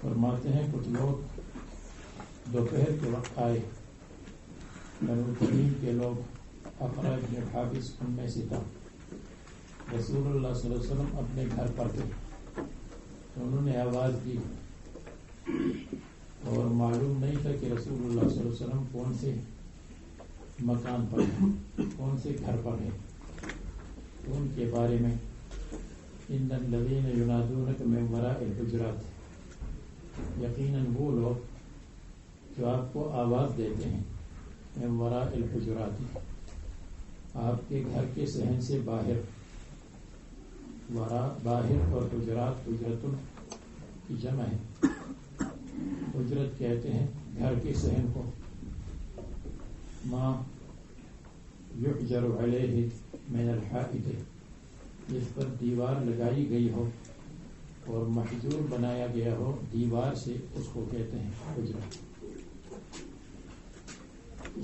فرماتے ہیں کچھ لوگ دوپہر کے وقت آئے، بنو تمیم کے لوگ، اقرا بن حابس ان میں سے تھا۔ رسول اللہ صلی اللہ علیہ وسلم اپنے گھر پر تھے تو انہوں نے آواز دی اور معلوم نہیں تھا کہ رسول اللہ صلی اللہ علیہ وسلم کون سے مکان پر ہیں، کون سے گھر پر ہیں۔ تو ان کے بارے میں ان الذین ینادونک من وراء الحجرات، یقیناً وہ لوگ جو آپ کو آواز دیتے ہیں من وراء الحجرات، آپ کے گھر کے صحن سے باہر، وراء باہر، اور حجرات حجرت کی جمع ہے، حجرت کہتے ہیں گھر کے صحن کو، ما یحجر علیہ من الحائط، جس پر دیوار لگائی گئی ہو اور محجور بنایا گیا ہو دیوار سے، اس کو کہتے ہیں حجرت۔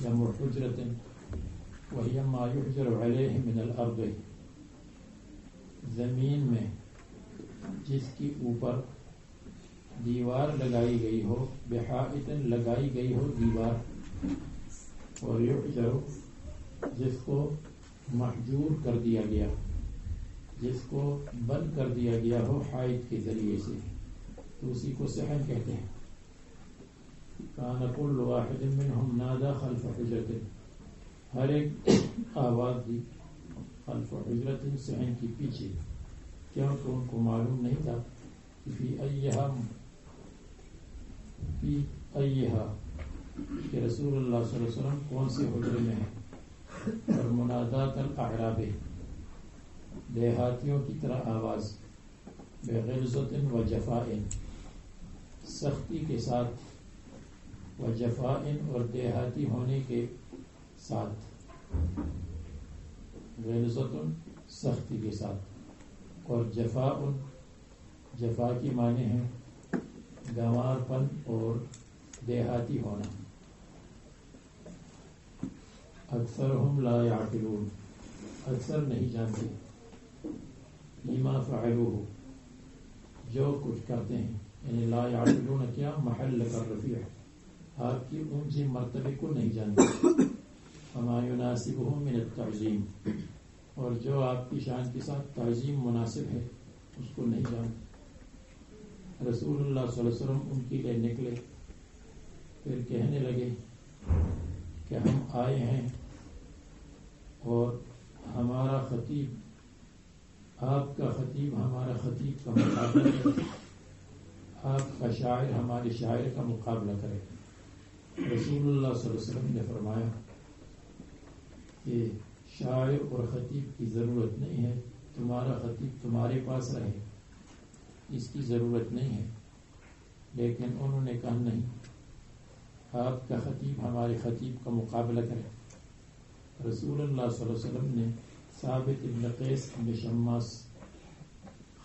جمع حجرت وہی ما یحجر علیہ من الارض، زمین میں جس کی اوپر دیوار لگائی گئی ہو، بحائط لگائی گئی ہو دیوار، اور یحجر جس کو محجور کر دیا گیا، جس کو بند کر دیا گیا ہو حائط کے ذریعے سے، تو اسی کو صحن کہتے ہیں۔ کان کل واحد منہم نادى خلف حجرت، ہر ایک آواز دی خلف حجرت، صحن کی پیچھے، کیونکہ ان کو معلوم نہیں تھا کہ فی ایہا کہ رسول اللہ صلی اللہ علیہ وسلم کون سے حجرے میں ہیں۔ اور منادات الاعراب، دیہاتیوں کی طرح آواز، بغلظۃ و جفاء، سختی کے ساتھ، و جفاء، اور دیہاتی ہونے کے ساتھ، غلظۃ سختی کے ساتھ، اور جفاء، جفا کی معنی ہے گنوار پن اور دیہاتی ہونا۔ اکثرهم لا يعقلون، اکثر نہیں جانتے، لما فعلوه جو کچھ کرتے ہیں، یعنی لا يعقلون کیا محل کا رفیع، آپ کی اونچی مرتبے کو نہیں جانتے، وما يناسبهم من التعظیم، اور جو آپ کی شان کے ساتھ تعظیم مناسب ہے اس کو نہیں جانتے۔ رسول اللہ صلی اللہ علیہ وسلم ان کے لیے نکلے، پھر کہنے لگے کہ ہم آئے ہیں اور ہمارا خطیب، آپ کا خطیب ہمارا خطیب کا مقابلہ کرے، آپ کا شاعر ہمارے شاعر کا مقابلہ کرے۔ رسول اللہ صلی اللہ علیہ وسلم نے فرمایا کہ شاعر اور خطیب کی ضرورت نہیں ہے، تمہارا خطیب تمہارے پاس رہے، اس کی ضرورت نہیں ہے۔ لیکن انہوں نے کہا نہیں، آپ کا خطیب ہمارے خطیب کا مقابلہ کرے۔ رسول اللہ صلی اللہ علیہ وسلم نے ثابت بن قیس بن شماس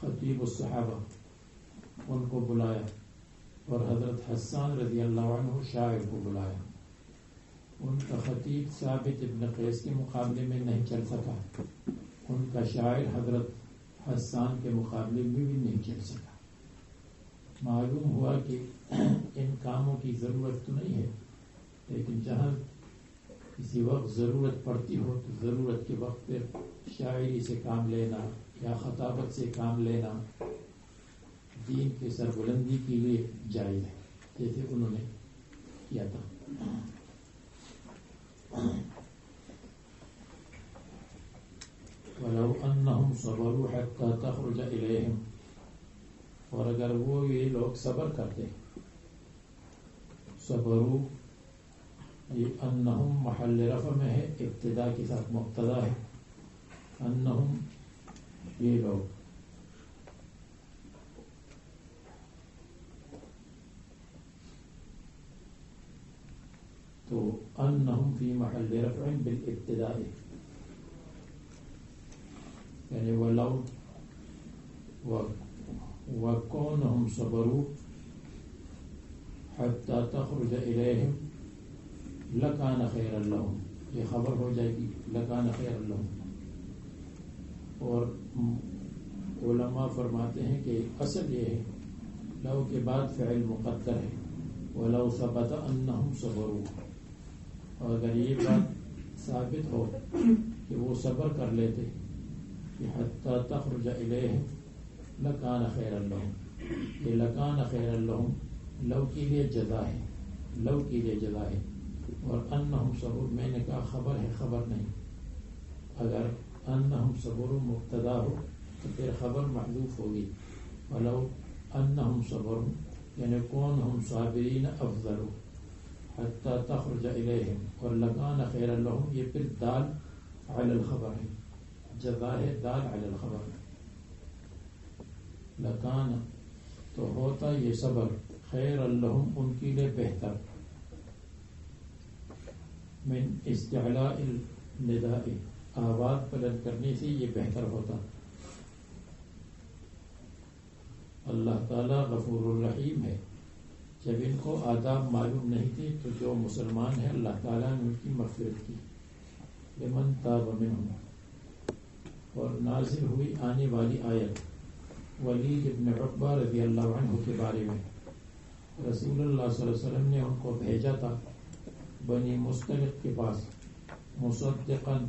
خطیب الصحابہ ان کو بلایا، اور حضرت حسان رضی اللہ عنہ شاعر کو بلایا۔ ان کا خطیب ثابت ابن قیس کے مقابلے میں نہیں چل سکا، ان کا شاعر حضرت حسان کے مقابلے میں بھی نہیں چل سکا۔ معلوم ہوا کہ ان کاموں کی ضرورت تو نہیں ہے، لیکن جہاں کسی وقت ضرورت پڑتی ہو تو ضرورت کے وقت پہ شاعری سے کام لینا یا خطابت سے کام لینا دین کی سربلندی کے لیے جائز ہے، جیسے انہوں نے کیا تھا۔ وَلَوْ أَنَّهُمْ صَبَرُوا حَتَّى تَخْرُجَ إِلَيْهِمْ، اور اگر وہ یہ لوگ صبر کرتے، صبروا یہ انہم محل رفع میں ہے، ابتدا کے ساتھ مبتدا ہے، انہم یہ لوگ، تو انہم فی محل رفع بالابتداء، یعنی ولو وکونہم صبروا حتی تخرج الیہم لکان خیرا لہم، یہ خبر ہو جائے گی لکان خیرا لہم۔ اور علماء فرماتے ہیں کہ اصل یہ ہے لو کے بعد فعل مقدر ہے، ولو ثبت انہم صبروا، اور اگر یہ بات ثابت ہو کہ وہ صبر کر لیتے کہ حتی تخرج الیہم لکان خیرا لہم، یہ لکان خیرا لہم لو کے لیے جزا ہے، لو کے لیے جزا ہے، اور انہم صبر میں نے کہا خبر ہے، خبر نہیں۔ اگر انہم صبر مبتدا ہو تو پھر خبر محذوف ہوگی، ولو انہم صبر یعنی کون ہم صابرین افضل حتی تخرج الیہم، اور لکان خیر لہم یہ پھر دال علی الخبر ہے، جزا ہے دال علی الخبر، لکان تو ہوتا یہ صبر خیر لہم ان کے لیے بہتر، من استعلاء النداء آواز بلند کرنے سے یہ بہتر ہوتا۔ اللہ تعالیٰ غفور الرحیم ہے، جب ان کو آداب معلوم نہیں تھے تو جو مسلمان ہیں اللہ تعالیٰ نے ان کی مغفرت کی، لمن تاب منہم، اور نازل ہوئی آنے والی آیت ولید ابن عقبہ رضی اللہ عنہ کے بارے میں۔ رسول اللہ صلی اللہ علیہ وسلم نے ان کو بھیجا تھا بنی مستلق کے پاس مصدقاً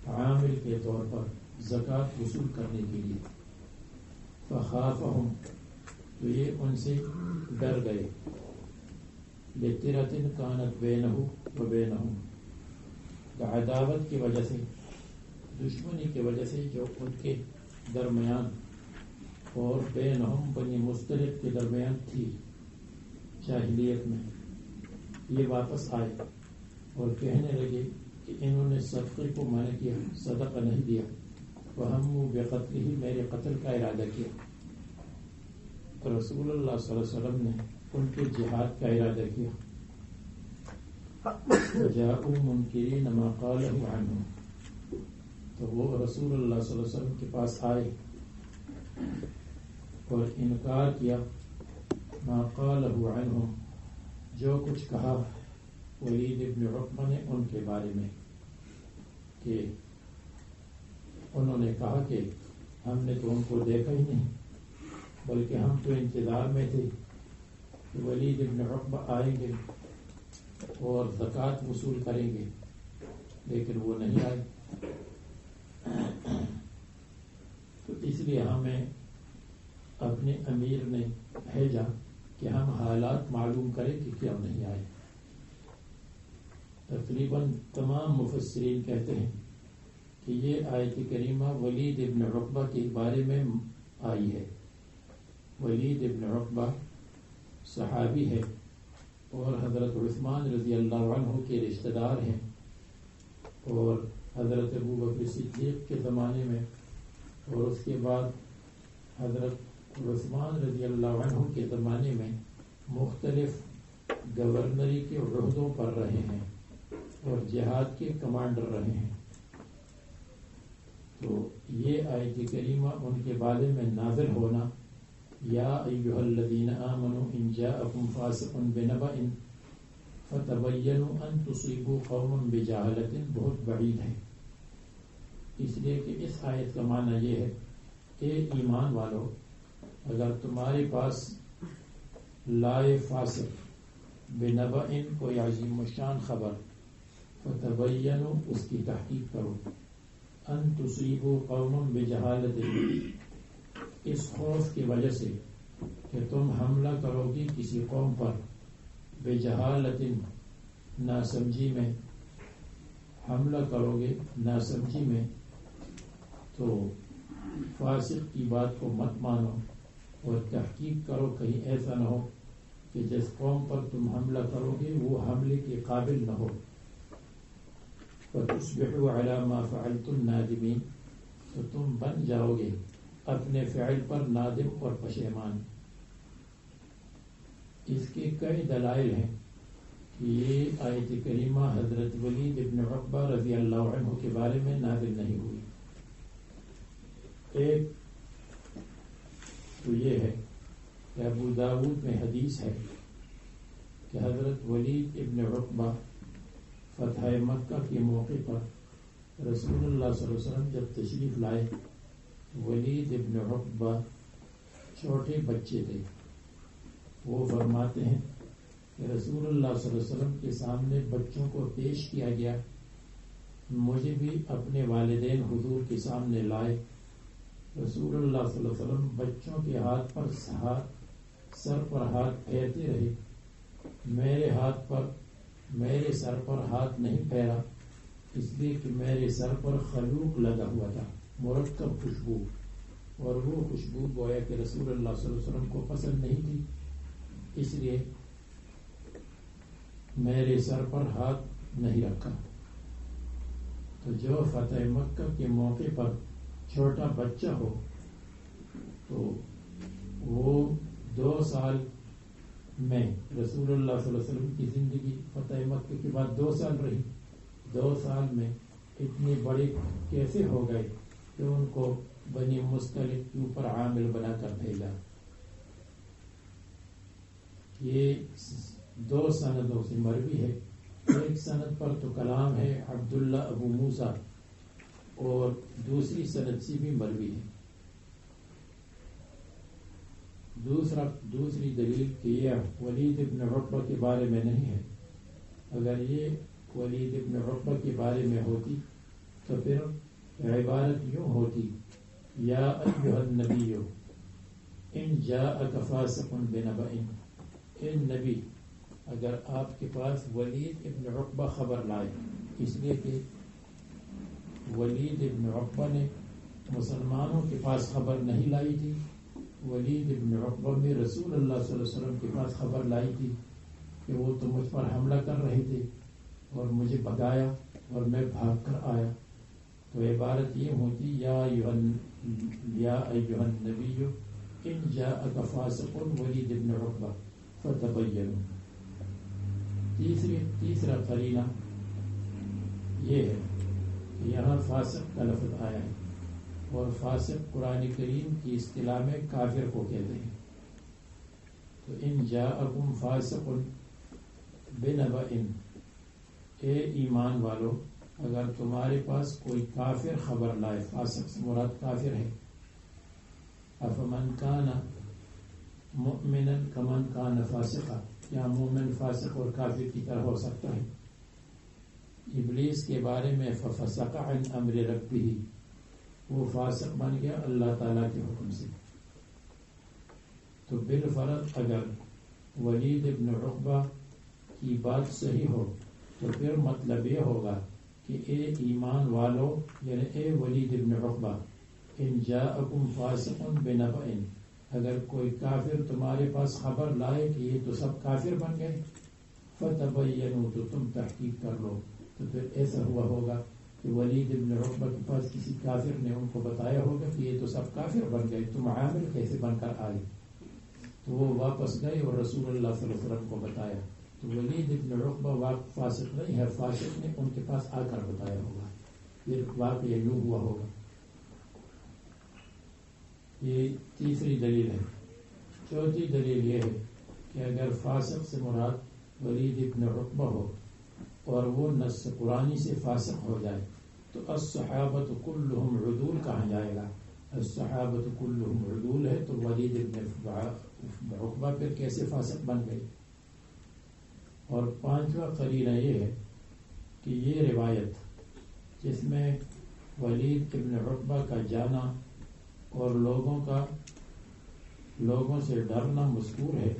عامل کے طور پر زکوٰۃ وصول کرنے کے لیے، فخافہم تو یہ ان سے ڈر گئے، لطرۃ کانت بینہ و بینہم عداوت کی وجہ سے، دشمنی کی وجہ سے جو ان کے درمیان اور بینہم بنی مستلق کے درمیان تھی جاہلیت میں، یہ واپس آئے اور کہنے لگے کہ انہوں نے صدقے کو منع کیا، صدقہ نہیں دیا، وہموا بقتلہ میرے قتل کا ارادہ کیا، تو رسول اللہ صلی اللہ علیہ وسلم نے ان کے جہاد کا ارادہ کیا، وجاءوا منکرین ما قالہ عنہ، تو وہ رسول اللہ صلی اللہ علیہ وسلم کے پاس آئے اور انکار کیا ما قالہ عنہ جو کچھ کہا ولید ابن عقبہ نے ان کے بارے میں کہ انہوں نے کہا کہ ہم نے تو ان کو دیکھا ہی نہیں، بلکہ ہم تو انتظار میں تھے کہ ولید ابن عقبہ آئیں گے اور زکوٰۃ وصول کریں گے، لیکن وہ نہیں آئے۔ تو اس لیے ہمیں اپنے امیر نے بھیجا کہ ہم حالات معلوم کریں کہ کیوں نہیں آئے۔ تقریباً تمام مفسرین کہتے ہیں کہ یہ آیت کریمہ ولید ابن عقبہ کے بارے میں آئی ہے۔ ولید ابن عقبہ صحابی ہے اور حضرت عثمان رضی اللہ عنہ کے رشتہ دار ہیں، اور حضرت ابو بکر صدیق کے زمانے میں اور اس کے بعد حضرت عثمان رضی اللہ عنہ کے زمانے میں مختلف گورنری کے عہدوں پر رہے ہیں اور جہاد کے کمانڈر رہے ہیں۔ تو یہ آیت کریمہ ان کے بارے میں نازل ہونا، یا ایھا الذین آمنوا ان جاءکم فاسق بنبأ فتبینوا ان تصیبوا قوما بجہالۃ، بہت بعید ہے، اس لیے کہ اس آیت کا معنی یہ ہے کہ ایمان والو، اگر تمہارے پاس لائے فاسق بنبأ کوئی عظیم الشان خبر، فتبینوا اس کی تحقیق کرو، ان تصیبوا قوما بجہالۃ، اس خوف کی وجہ سے کہ تم حملہ کرو گی کسی قوم پر، بجہالۃ ناسمجھی میں، حملہ کرو گے ناسمجھی میں، تو فاسق کی بات کو مت مانو اور تحقیق کرو، کہیں ایسا نہ ہو کہ جس قوم پر تم حملہ کرو گے وہ حملے کے قابل نہ ہو، فتصبحوا علی ما فعلتم نادمین، تو تم بن جاؤ گے اپنے فعل پر نادم اور پشیمان۔ اس کے کئی دلائل ہیں کہ یہ آیت کریمہ حضرت ولید ابن عقبہ رضی اللہ عنہ کے بارے میں نازل نہیں ہوئی۔ ایک تو یہ ہے کہ ابو داود میں حدیث ہے کہ حضرت ولید ابن عقبہ فتح مکہ کے موقع پر رسول اللہ صلی اللہ علیہ وسلم جب تشریف لائے، ولید ابن عقبہ چھوٹے بچے تھے۔ وہ فرماتے ہیں کہ رسول اللہ صلی اللہ علیہ وسلم کے سامنے بچوں کو پیش کیا گیا، مجھے بھی اپنے والدین حضور کے سامنے لائے۔ رسول اللہ صلی اللہ علیہ وسلم بچوں کے ہاتھ پر سر پر ہاتھ پھیرتے رہے، میرے سر پر ہاتھ نہیں پھیرا، اس لیے کہ میرے سر پر خلوق لگا ہوا تھا، مرکب خوشبو، اور وہ خوشبو گویا کہ رسول اللہ صلی اللہ علیہ وسلم کو پسند نہیں تھی، اس لیے میرے سر پر ہاتھ نہیں رکھا۔ تو جو فتح مکہ کے موقع پر چھوٹا بچہ ہو تو وہ 2 سال میں، رسول اللہ صلی اللہ علیہ وسلم کی زندگی فتح مکہ کے بعد 2 سال رہی، 2 سال میں اتنے بڑے کیسے ہو گئے کہ ان کو بنی مستلق کے اوپر عامل بنا کر بھیجا۔ یہ 2 سندوں سے مروی ہے۔ ایک سند پر تو کلام ہے عبداللہ ابو موسیٰ، اور دوسری سند سے بھی مروی ہے۔ دوسری دلیل کہ یہ ولید ابن عقبہ کے بارے میں نہیں ہے۔ اگر یہ ولید ابن عقبہ کے بارے میں ہوتی تو پھر عبارت یوں ہوتی، یا ایھا النبی ان جاءک فاسق بنبأ، اے نبی اگر آپ کے پاس ولید ابن عقبہ خبر لائے، اس لیے کہ ولید ابن عقبہ نے مسلمانوں کے پاس خبر نہیں لائی تھی، ولید ابن عقبہ میں رسول اللہ صلی اللہ علیہ وسلم کے پاس خبر لائی تھی کہ وہ تو مجھ پر حملہ کر رہے تھے اور مجھے بھگایا اور میں بھاگ کر آیا، تو عبارت یہ ہوتی، یا ایھا النبی ان جاءک فاسق ولید ابن عقبہ فتبینوا۔ تیسرا قرینہ یہ ہے کہ یہاں فاسق کا لفظ آیا ہے، اور فاسق قرآن کریم کی اصطلاح میں کافر کو کہتے ہیں۔ تو ان جاءکم فاسق بنبأ، اے ایمان والو اگر تمہارے پاس کوئی کافر خبر لائے، فاسق سے مراد کافر ہے، افمن کان مؤمنا کمن کان فاسقا، کیا مومن فاسق اور کافر کی طرح ہو سکتا ہے؟ ابلیس کے بارے میں ففسق عن امر ربہ، وہ فاسق بن گیا اللہ تعالیٰ کے حکم سے۔ تو بالفرض اگر ولید ابن عقبہ کی بات صحیح ہو تو پھر مطلب یہ ہوگا کہ اے ایمان والو، یعنی اے ولید ابن عقبہ، ان جاءکم فاسق بنبأ، اگر کوئی کافر تمہارے پاس خبر لائے کہ یہ تو سب کافر بن گئے، فتبینوا، تو تم تحقیق کر لو۔ تو پھر ایسا ہوا ہوگا کہ ولید ابن عقبہ کے پاس کسی کافر نے ان کو بتایا ہوگا کہ یہ تو سب کافر بن گئے، تم عامل کیسے بن کر آئے؟ تو وہ واپس گئے اور رسول اللہ صلی اللہ علیہ وسلم کو بتایا۔ تو ولید ابن عقبہ فاسق نہیں ہے، فاسق نے ان کے پاس آ کر بتایا ہوگا، پھر واقعہ یوں ہوا ہوگا۔ یہ تیسری دلیل ہے۔ چوتھی دلیل یہ ہے کہ اگر فاسق سے مراد ولید ابن عقبہ ہو اور وہ نص قرآنی سے فاسق ہو جائے تو الصحابۃ کلہم عدول کہاں جائے گا؟ الصحابۃ کلہم عدول ہے تو ولید ابن عقبہ پھر کیسے فاسق بن گئے؟ اور پانچواں قرینہ یہ ہے کہ یہ روایت جس میں ولید ابن عقبہ کا جانا اور لوگوں سے ڈرنا مذکور ہے،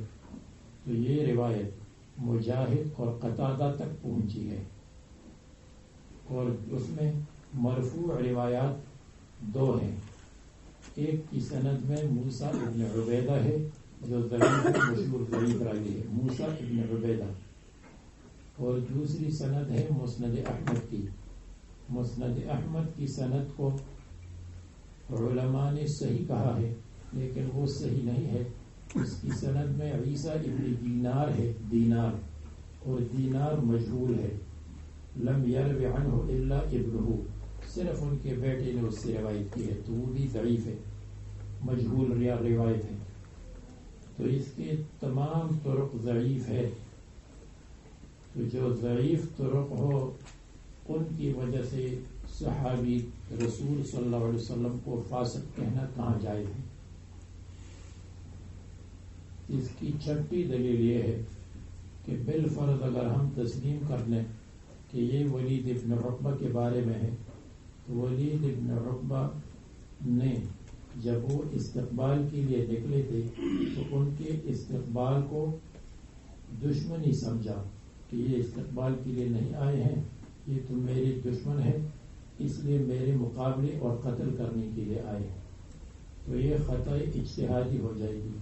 تو یہ روایت مجاہد اور قتادہ تک پہنچی ہے، اور اس میں مرفوع روایات دو ہیں۔ ایک کی سند میں موسیٰ ابن عبیدہ ہے جو ضعیف مشہور ضعیف راوی ہے، موسیٰ ابن عبیدہ، اور دوسری سند ہے مسند احمد کی۔ مسند احمد کی سند کو علماء نے صحیح کہا ہے لیکن وہ صحیح نہیں ہے۔ اس کی سند میں عیسیٰ ابن دینار ہے، دینار، اور دینار مجہول ہے۔ لم یرو عنہ الا ابنہ، صرف ان کے بیٹے نے اس سے روایت کی ہے، تو وہ بھی ضعیف ہے، مجہول روایت ہے۔ تو اس کے تمام طرق ضعیف ہے، تو جو ضعیف طرق ہو ان کی وجہ سے صحابی رسول صلی اللہ علیہ وسلم کو فاسق کہنا کہاں جائز ہے؟ اس کی چھٹی دلیل یہ ہے کہ بالفرض اگر ہم تسلیم کر لیں کہ یہ ولید ابن عقبہ کے بارے میں ہے، تو ولید ابن عقبہ نے جب وہ استقبال کے لیے نکلے تھے تو ان کے استقبال کو دشمنی سمجھا کہ یہ استقبال کے لیے نہیں آئے ہیں، یہ تو میرے دشمن ہے، اس لیے میرے مقابلے اور قتل کرنے کے لیے آئے ہیں۔ تو یہ خطأ اجتہادی ہو جائے گی،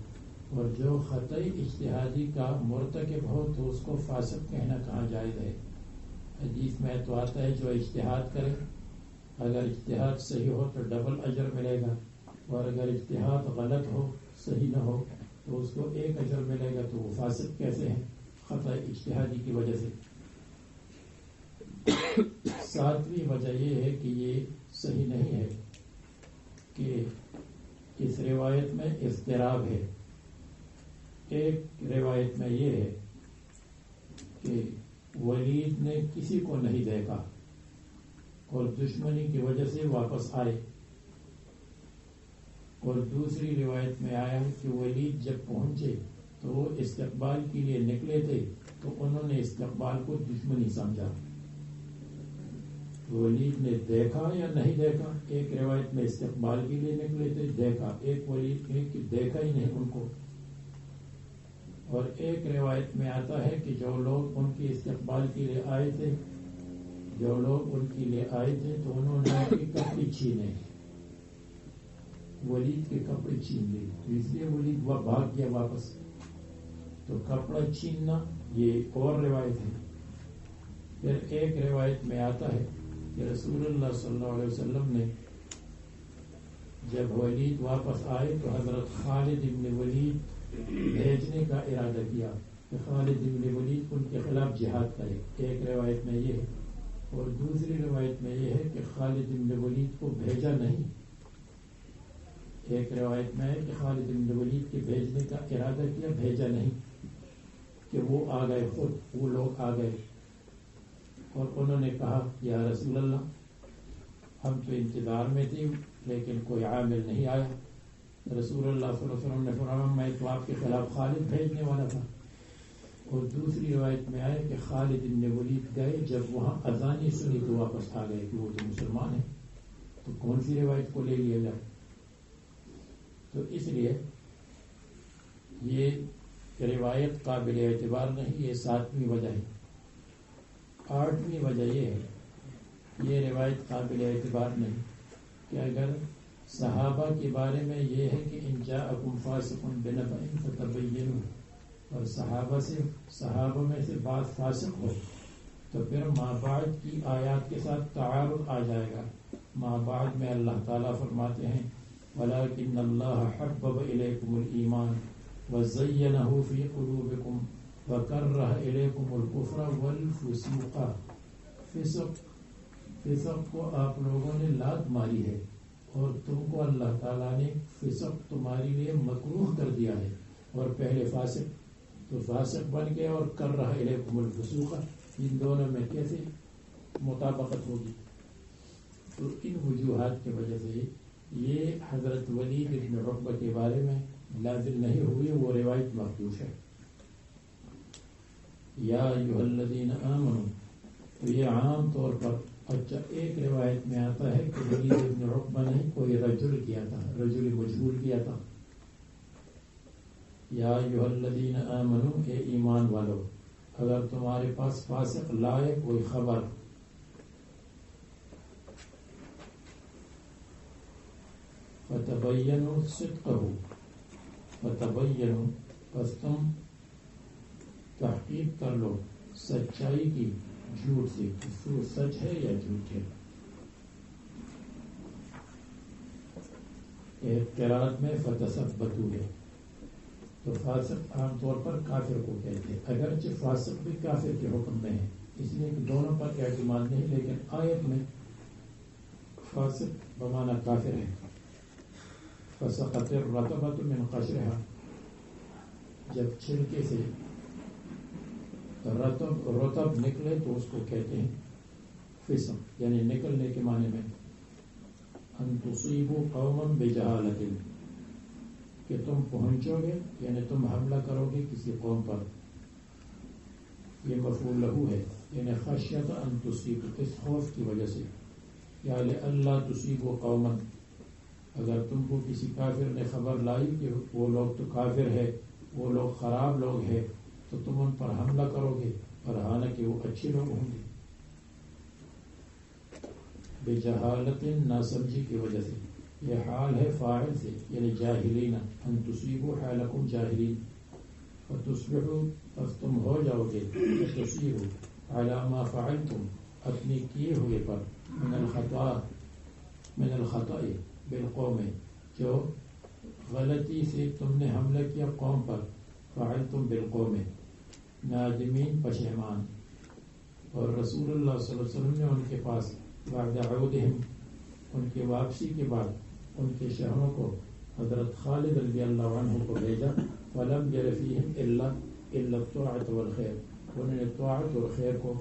اور جو خطأ اجتہادی کا مرتکب ہو تو اس کو فاسق کہنا کہاں جائز ہے؟ حدیث میں تو آتا ہے جو اجتہاد کرے، اگر اجتہاد صحیح ہو تو ڈبل اجر ملے گا، اور اگر اجتہاد غلط ہو، صحیح نہ ہو، تو اس کو ایک اجر ملے گا۔ تو وہ فاسق کیسے ہیں؟ خطأ اجتہادی کی وجہ سے۔ ساتویں وجہ یہ ہے کہ یہ صحیح نہیں ہے کہ اس روایت میں اضطراب ہے۔ ایک روایت میں یہ ہے کہ ولید نے کسی کو نہیں دیکھا اور دشمنی کی وجہ سے واپس آئے، اور دوسری روایت میں آیا ہے کہ ولید جب پہنچے تو وہ استقبال کے لیے نکلے تھے تو انہوں نے استقبال کو دشمنی سمجھا۔ ولید نے دیکھا یا نہیں دیکھا؟ ایک روایت میں استقبال کے لیے نکلے تھے، دیکھا، ایک ولید نے کہ دیکھا ہی نہیں ان کو، اور ایک روایت میں آتا ہے کہ جو لوگ ان کے استقبال کے لیے آئے تھے تو انہوں نے ان کے کپڑے چھینے، ولید کے کپڑے چھین لیے، تو اس لیے ولید وہ بھاگ گیا واپس۔ تو کپڑا چھیننا یہ اور روایت ہے۔ پھر ایک روایت میں آتا ہے کہ رسول اللہ صلی اللہ علیہ وسلم نے جب ولید واپس آئے تو حضرت خالد بن ولید بھیجنے کا ارادہ کیا کہ خالد بن ولید ان کے خلاف جہاد کرے۔ ایک روایت میں یہ ہے، اور دوسری روایت میں یہ ہے کہ خالد بن ولید کو بھیجا نہیں۔ ایک روایت میں ہے کہ خالد بن ولید کے بھیجنے کا ارادہ کیا، بھیجا نہیں، کہ وہ آ گئے، خود وہ لوگ آ گئے۔ اور انہوں نے کہا یا رسول اللہ ہم تو انتظار میں تھے لیکن کوئی عامل نہیں آیا. رسول اللہ صلی اللہ علیہ وسلم نے فرمایا میں تو آپ کے خلاف خالد بھیجنے والا تھا. اور دوسری روایت میں آئے کہ خالد بن ولید گئے جب وہاں اذانی سنی تو واپس آ گئے کہ وہ تو مسلمان ہیں. تو کون سی روایت کو لے لیا جائے؟ تو اس لیے یہ روایت قابل اعتبار نہیں. یہ 7ویں وجہ ہے. 8ویں وجہ یہ ہے یہ روایت قابل اعتبار نہیں کہ اگر صحابہ کے بارے میں یہ ہے کہ ان جاءکم فاسق بنبأ فتبینوا اور صحابہ میں سے بعض فاسق ہو تو پھر ما بعد کی آیات کے ساتھ تعارض آ جائے گا. ما بعد میں اللہ تعالیٰ فرماتے ہیں وَلَكِنَّ اللَّهَ حَبَّبَ إِلَيْكُمُ الْإِيمَانَ وَزَيَّنَهُ فِي قُلُوبِكُمْ وَكَرَّهَ إِلَيْكُمُ الْكُفْرَ وَالْفُسُوقَ. فسق کو آپ لوگوں نے لات ماری ہے اور تم کو اللہ تعالیٰ نے فسق تمہارے لیے مکروہ کر دیا ہے. اور پہلے فاسق تو فاسق بن گئے اور کر رہا الیکم الفسوق. ان دونوں میں کیسے مطابقت ہوگی؟ تو ان وجوہات کی وجہ سے یہ حضرت ولید بن عقبہ کے بارے میں لازم نہیں ہوئی. وہ روایت مخدوش ہے. یا ایھا الذین آمنوا تو یہ عام طور پر اچھا ایک روایت میں آتا ہے کہ ولید بن عقبہ نے کوئی رجل کیا تھا, رجل مجہول کیا تھا. یا ایھا الذین آمنوا اے ایمان والو اگر تمہارے پاس فاسق لائے کوئی خبر فتبینوا صدقہ فتبینوا پس تم تحقیق کر لو سچائی کی جھوٹ سے کہ سچ ہے یا جھوٹ ہے. ایک قرات میں فتثبتوا ہے. تو فاسق عام طور پر کافر کو کہتے ہیں اگرچہ فاسق بھی کافر کے حکم میں ہے اس لیے کہ دونوں پر اعتماد نہیں. لیکن آیت میں فاسق بمعنی کافر ہے. فسقط الرطبۃ من قشرها جب چھلکے سے رطب نکلے تو اس کو کہتے ہیں فسق یعنی نکلنے کے معنی میں. ان تصیبوا قوما بجہالۃ کہ تم پہنچو گے یعنی تم حملہ کرو گے کسی قوم پر. یہ مفعول لہو ہے یعنی خشیت ان تصیبوا اس خوف کی وجہ سے یا لئلا تصیبوا قوما اگر تم کو کسی کافر نے خبر لائی کہ وہ لوگ تو کافر ہے وہ لوگ خراب لوگ ہیں تو تم ان پر حملہ کرو گے اور حالانکہ وہ اچھے لوگ ہوں گے. بجہالت ناسمجھی کی وجہ سے یہ حال ہے فاعل سے یعنی جاہلین ان تصیبوا حالکم جاہلین فتصبحوا پس تم ہو جاؤ گے تصیروا علی ما فعلتم اپنی کیے ہوئے پر من الخطأ بالقوم جو غلطی سے تم نے حملہ کیا قوم پر فعلتم بالقوم نادمین پشیمان. اور رسول اللہ صلی اللہ علیہ وسلم نے ان کے پاس بعد عودہم ان کی واپسی کے بعد ان کے شہروں کو حضرت خالد رضی اللہ عنہ کو بھیجا. فلم ير فیہم الا الطاعۃ والخیر انہوں نے طاعت اور خیر کو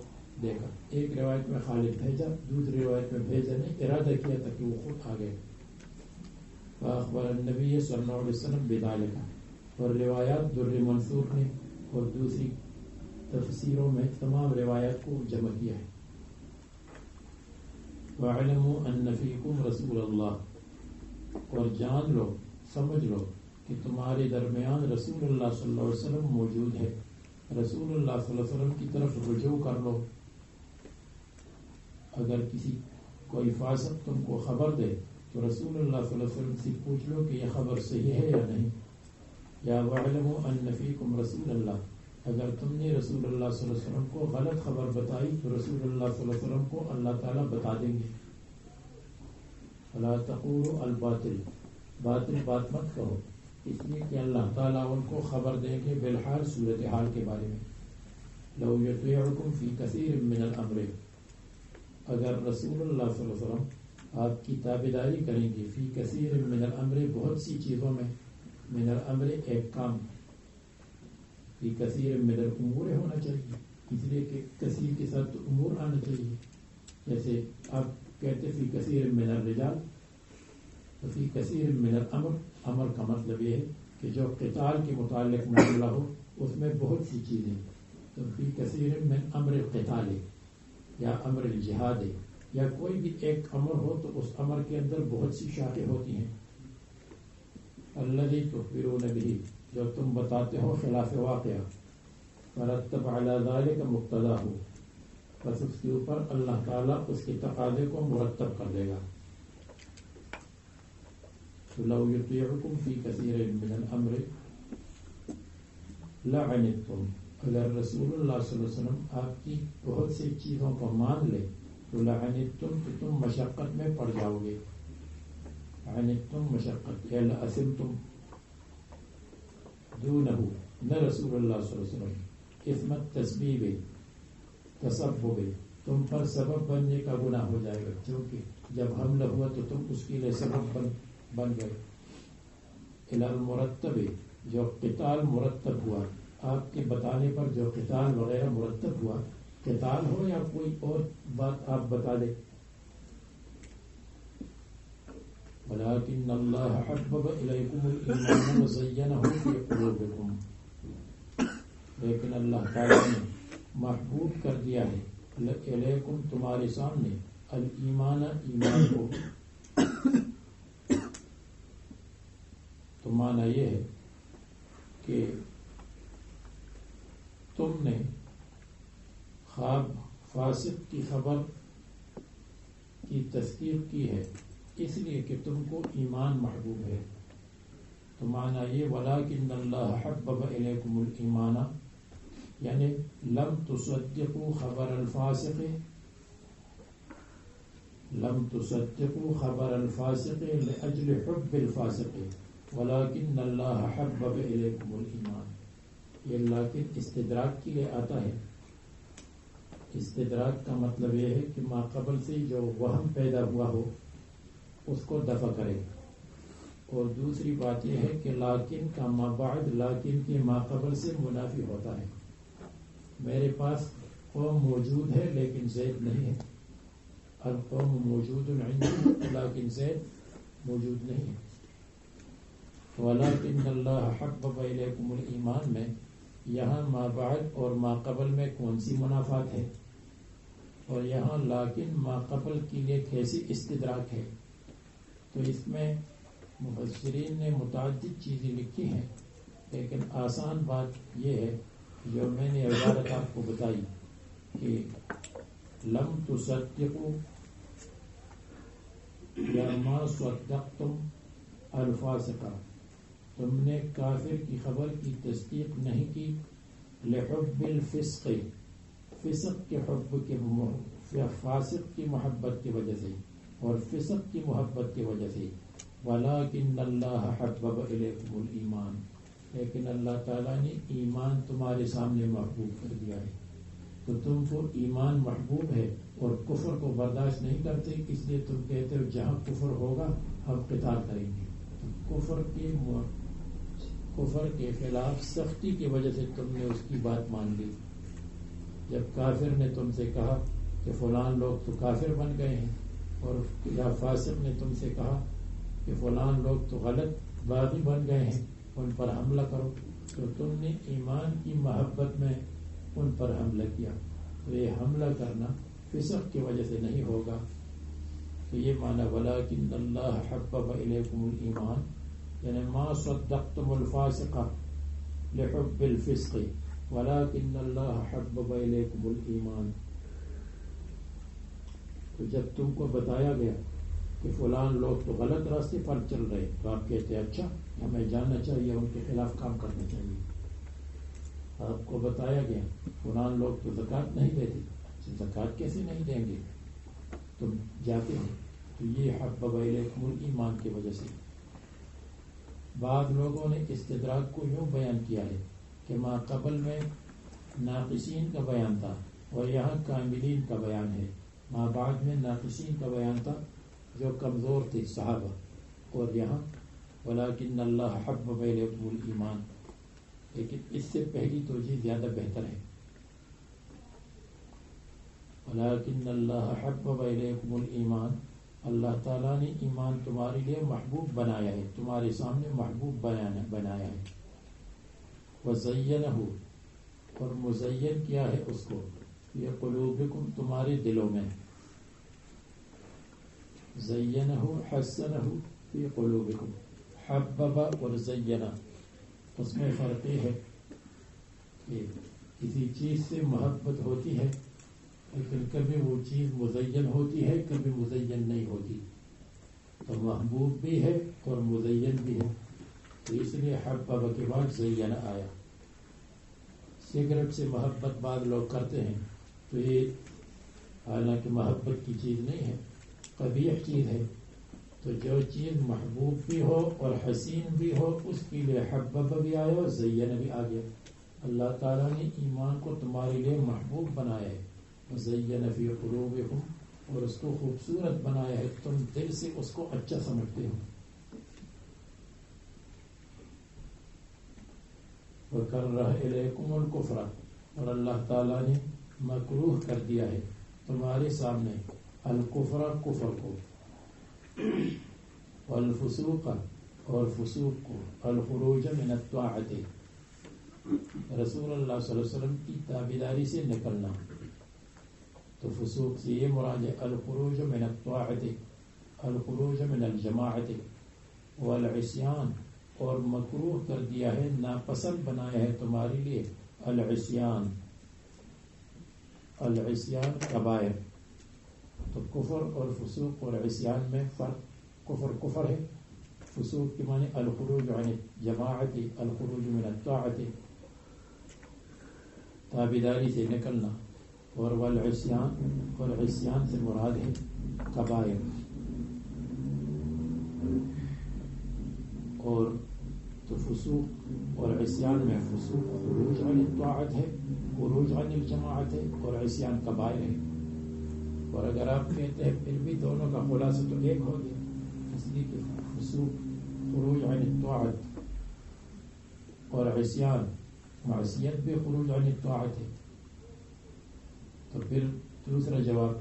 دیکھا. ایک روایت میں خالد بھیجا دوسری روایت میں بھیجا نہیں ارادہ کیا تھا کہ وہ خود آ گئے. فاخبر النبی صلی اللہ علیہ وسلم بذلک اور روایات در منصور نے اور دوسری تفسیروں میں تمام روایات کو جمع کیا ہے. وَاعْلَمُوا أَنَّ فِيكُمْ رَسُولَ اللَّهِ اور جان لو سمجھ لو کہ تمہارے درمیان رسول اللہ صلی اللہ علیہ وسلم موجود ہے. رسول اللہ صلی اللہ علیہ وسلم کی طرف رجوع کر لو. اگر کسی کوئی فاسق تم کو خبر دے تو رسول اللہ صلی اللہ علیہ وسلم سے پوچھ لو کہ یہ خبر صحیح ہے یا نہیں. یا وَاعْلَمُوا أَنَّ فِيكُمْ رَسُولَ اللَّهِ اگر تم نے رسول اللہ صلی اللہ علیہ وسلم کو غلط خبر بتائی تو رسول اللہ صلی اللہ علیہ وسلم کو اللہ تعالیٰ بتا دیں گے. فَلَا تَقُولُوا الْبَاطِلِ باطل بات مت کہو اس لیے کہ اللہ تعالیٰ ان کو خبر دیں گے بالحال صورتحال کے بارے میں. لَوْ يُطِيعُكُمْ فِي كَثِيرٍ مِّنَ الْأَمْرِ اگر رسول اللہ صلی اللہ علیہ وسلم آپ کی تابعداری کریں گے فی کثیر من الامر بہت سی چیزوں میں من الامر ایک کام فی کثیر من الامور ہونا چاہیے اس لیے کہ کثیر کے ساتھ تو امور آنا چاہیے. جیسے آپ کہتے فی کثیر من الرجال، تو فی کثیر من الامر، امر کا مطلب یہ ہے کہ جو قتال کے متعلق معاملہ ہو اس میں بہت سی چیزیں، تو فی کثیر من امر القتال ہے یا امر الجہاد ہے یا کوئی بھی ایک امر ہو تو اس امر کے اندر بہت سی شاخیں ہوتی ہیں. الذی تخبرون به، جو تم بتاتے ہو خلاف واقعہ، فرتب علی ذلک مقتضا ہو، بس اس کے اوپر اللہ تعالیٰ اس کے تقاضے کو مرتب کر دے گا. لو یطیعکم فی کثیر من الامر لعنتم، اگر رسول اللہ صلی اللہ علیہ وسلم آپ کی بہت سی چیزوں کو مان لے تو لعنتم، کہ تم مشقت میں پڑ جاؤ گے. عنتم مشقت، یا لأثمتم دونہ، نہ رسول اللہ صلی اللہ علیہ وسلم، اسمت تسبیب تسبب، تم پر سبب بننے کا گناہ ہو جائے گا، کیونکہ جب حملہ ہوا تو تم اس کے لیے سبب بن گئے. الی المرتب، جو قتال مرتب ہوا، آپ کے بتانے پر جو قتال وغیرہ مرتب ہوا، قتال ہو یا کوئی اور بات آپ بتا دیں. ولكن الله حبب إليكم الإيمان وزينه في قلوبكم، لیکن اللہ تعالیٰ نے محبوب کر دیا ہے الیکم، تمہارے سامنے، الایمان، ایمان کو. تو معنی یہ ہے کہ تم نے خواب فاسق کی خبر کی تصدیق کی ہے اس لیے کہ تم کو ایمان محبوب ہے. تو معنی یہ ولیکن اللہ حبب الیکم الایمان، یعنی لم تصدقوا خبر الفاسق، لم تصدقوا خبر الفاسق لاجل حب الفاسق، ولیکن اللہ حبب الیکم الایمان. یہ لیکن استدراک کے لیے آتا ہے. استدراک کا مطلب یہ ہے کہ ما قبل سے جو وہم پیدا ہوا ہو اس کو دفع کرے. اور دوسری بات یہ ہے کہ لیکن کا ما بعد، لیکن کے ما قبل سے منافی ہوتا ہے. میرے پاس قوم موجود ہے لیکن زید نہیں ہے. القوم موجود عندي لیکن زید موجود نہیں ہے. ولیکن اللہ حبب الیکم الایمان میں یہاں ما بعد اور ما قبل میں کون سی منافات ہے، اور یہاں لیکن ما قبل کے لیے کیسی استدراک ہے. تو اس میں مفسرین نے متعدد چیزیں لکھی ہیں، لیکن آسان بات یہ ہے جو میں نے عبارت آپ کو بتائی کہ لم تصدقوا یا ما صدقتم الفاسقہ، تم نے کافر کی خبر کی تصدیق نہیں کی، لحب الفسق، فسق کے حب کے، فاسق کی محبت کی وجہ سے اور فسق کی محبت کی وجہ سے. ولیکن اللہ حبب الیکم الایمان، لیکن اللہ تعالیٰ نے ایمان تمہارے سامنے محبوب کر دیا ہے. تو تم کو ایمان محبوب ہے اور کفر کو برداشت نہیں کرتے، اس لیے تم کہتے ہو جہاں کفر ہوگا ہم قتال کریں گے. کفر کے خلاف سختی کی وجہ سے تم نے اس کی بات مان لی. جب کافر نے تم سے کہا کہ فلان لوگ تو کافر بن گئے ہیں، اور یا فاسق نے تم سے کہا کہ فلان لوگ تو غلط باغی بن گئے ہیں، ان پر حملہ کرو، تو تم نے ایمان کی محبت میں ان پر حملہ کیا. تو یہ حملہ کرنا فسق کی وجہ سے نہیں ہوگا. تو یہ معنی ولیکن اللہ حبب الیکم الایمان، یعنی ما صدقتم الفاسق لحب الفسق ولیکن اللہ حبب الیکم الایمان. تو جب تم کو بتایا گیا کہ فلان لوگ تو غلط راستے پر چل رہے تو آپ کہتے ہیں اچھا ہمیں جاننا چاہیے، ان کے خلاف کام کرنا چاہیے. آپ کو بتایا گیا فلان لوگ تو زکوٰۃ نہیں دیتے، زکوٰۃ کیسے نہیں دیں گے، تم جاتے ہو. تو یہ حبب الیکم الایمان کی وجہ سے. بعض لوگوں نے استدراک کو یوں بیان کیا ہے کہ ما قبل میں ناقصین کا بیان تھا اور یہاں کاملین کا بیان ہے. ما بعد میں ناقصین کا بیان تھا جو کمزور تھے صحابہ، اور یہاں ولیکن اللہ حبب الیکم الایمان. لیکن اس سے پہلی توجیہ زیادہ بہتر ہے. ولیکن اللہ حبب الیکم الایمان، اللہ تعالیٰ نے ایمان تمہارے لیے محبوب بنایا ہے، تمہارے سامنے محبوب بنایا ہے. وزینہ، اور مزین کیا ہے اس کو، فی قلوبکم، تمہارے دلوں میں. زینہ حسنہ فی قلوبکم، حبب اور زینہ، اس میں فرق یہ ہے کہ کسی چیز سے محبت ہوتی ہے لیکن کبھی وہ چیز مزین ہوتی ہے، کبھی مزین نہیں ہوتی. تو محبوب بھی ہے اور مزین بھی ہے، تو اس لیے حبب کے بعد زین آیا. سگریٹ سے محبت بعض لوگ کرتے ہیں، تو یہ حالانکہ محبت کی چیز نہیں ہے، قبیح چیز ہے. تو جو چیز محبوب بھی ہو اور حسین بھی ہو اس کے لیے حبب بھی آیا اور زین بھی آ گیا. اللہ تعالیٰ نے ایمان کو تمہارے لیے محبوب بنایا ہے، زین فی قلوبکم، اور اس کو خوبصورت بنایا ہے، تم دل سے اس کو اچھا سمجھتے ہو. وکرہ الیکم الکفر، اور اللہ تعالیٰ نے مکروہ کر دیا ہے تمہارے سامنے الکفر، کفر کو، والفسوق، اور فسوق کو، الخروج من الطاعت، رسول اللہ صلی اللہ علیہ وسلم کی تابعداری سے نکلنا. تو فسوق سے یہ مراد ہے الخروج من الطاعت، الخروج من الجماعت، والعصیان، اور مکروہ کر دیا ہے، ناپسند بنایا ہے تمہارے لیے العصیان. العصیان کبائر. تو کفر اور فسوق اور عصیان میں فرق، کفر کفر ہے، فسوق کے معنی الخروج عن الجماعت، الخروج من الطاعت، تابعداری سے نکلنا. اور والعصیان، اور عصیان سے مراد ہے کبائر. اور تو فسوق اور عصیان میں فسوق خروج عن الطاعت ہے، خروج عن الجماعت ہے، اور عصیان کبائر ہے. اور اگر آپ کہتے ہیں پھر بھی دونوں کا خلاصہ تو ایک ہو گیا، اس لیے کہ فسوق خروج عن الطاعت اور عصیان معصیت بھی خروج عن الطاعت ہے. تو پھر دوسرا جواب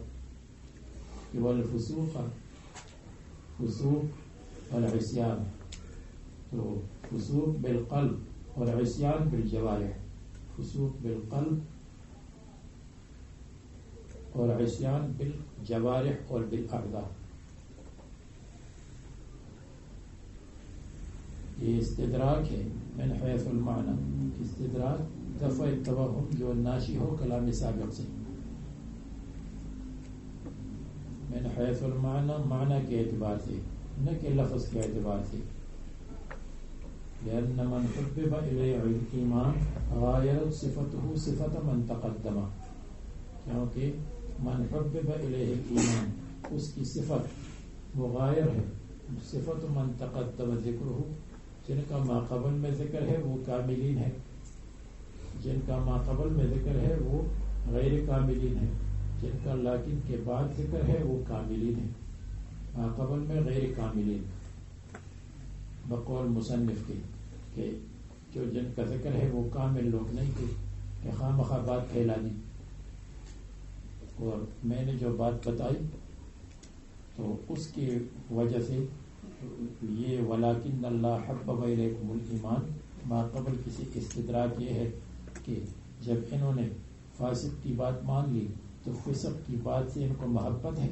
کہ والفسوق، فسوق والعصیان، تو فسوق بالقلب اور عصیان بالجوارح، فسوق بالقلب اور عصیان بالجوارح اور بالاعضاء. یہ استدراک ہے من حیث المعنی، استدراک دفع التوہم جو ناشی ہو کلام سابق سے. من حیث المعنی، معنی کے اعتبار سے، نہ کہ لفظ کے اعتبار سے. لأن من حبب إليه الإيمان غايرت صفته صفة من تقدم، کیونکہ من حبب إليه الإيمان اس کی صفت مغایر ہے صفت من تقدم ذکرہ، جن کا ما قبل میں ذکر ہے وہ کاملین ہے، جن کا ما قبل میں ذکر ہے وہ غیر کاملین ہے، جن کا لیکن کے بعد ذکر ہے وہ کاملین ہے. ما قبل میں غیر کاملین، بقول مصنف کے کہ جو جن کا ذکر ہے وہ کامل لوگ نہیں تھے کہ خواہ مخواہ بات پھیلا دی. اور میں نے جو بات بتائی تو اس کی وجہ سے یہ ولیکن اللہ حبب الیکم الایمان ما قبل کسی استدراک یہ ہے کہ جب انہوں نے فاسق کی بات مان لی تو فسق کی بات سے ان کو محبت ہے.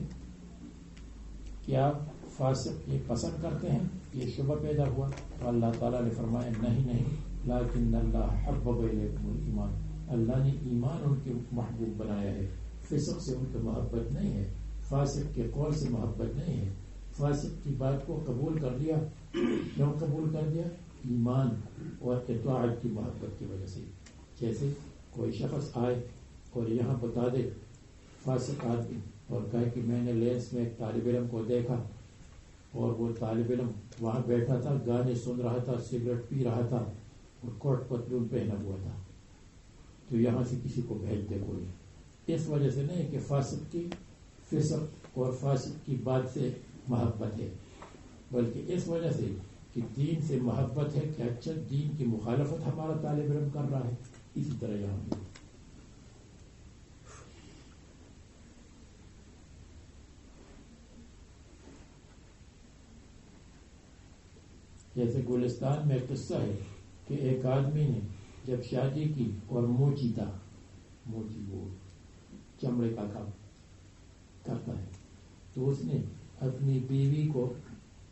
کیا فاسق یہ پسند کرتے ہیں؟ یہ شبہ پیدا ہوا تو اللہ تعالیٰ نے فرمایا نہیں لیکن اللہ حبب الیکم الایمان، اللہ نے ایمان ان کے محبوب بنایا ہے، فسق سے ان کو محبت نہیں ہے، فاسق کے قول سے محبت نہیں ہے. فاسق کی بات کو قبول کر لیا، کیوں قبول کر دیا؟ ایمان اور اطاعت کی محبت کی وجہ سے. جیسے کوئی شخص آئے اور یہاں بتا دے فاسق آدمی اور کہے کہ میں نے لینس میں ایک طالب علم کو دیکھا اور وہ طالب علم وہاں بیٹھا تھا، گانے سن رہا تھا، سگریٹ پی رہا تھا اور کوٹ پتلون پہنا ہوا تھا، تو یہاں سے کسی کو بھیج دے کوئی. اس وجہ سے نہیں کہ فاسق کی فسق اور فاسق کی بات سے محبت ہے، بلکہ اس وجہ سے کہ دین سے محبت ہے کہ اچھا دین کی مخالفت ہمارا طالب علم کر رہا ہے. اسی طرح یہاں جیسے گلستان میں قصہ ہے کہ ایک آدمی نے جب شادی کی اور موچی تھا، موچی وہ چمڑے کا کام کرتا ہے، تو اس نے اپنی بیوی کو